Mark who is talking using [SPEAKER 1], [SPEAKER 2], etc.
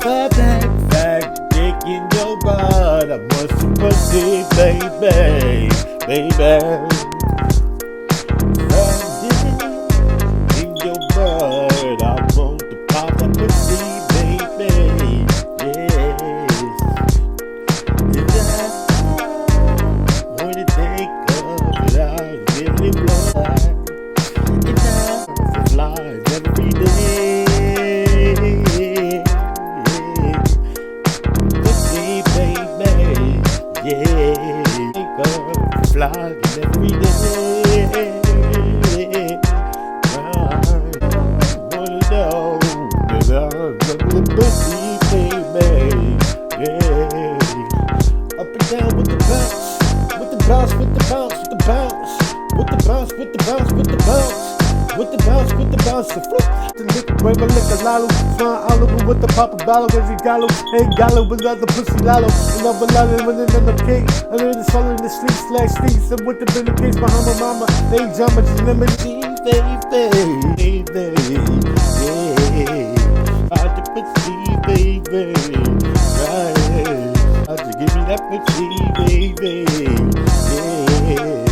[SPEAKER 1] Fat dick in your butt. I want some pussy, baby, baby. Fat dick in your butt. I want to pop that pussy, baby. Yes. Is that when you think of it? I really blood. It's a fly every day. Yeah, go fly every day. I wanna know that I'm the pussy, baby. Yeah, up and down with the bounce, with the bounce, with the bounce, with the bounce, with the bounce, with the bounce, with the bounce. With the bounce, with the bounce, the flip. The liquor, brave, I lick a lalo. Fine Oliver with the papa ballo. As he gallo, hey gallo, but not the pussy lalo. Another lalo, when it's on the cake. I know the soul in the streets, slash streets. And with the bill case behind my mama. They jump and lemon, baby, baby. Yeah. I just pussy, baby. Right. I just give me that pussy, baby. Yeah.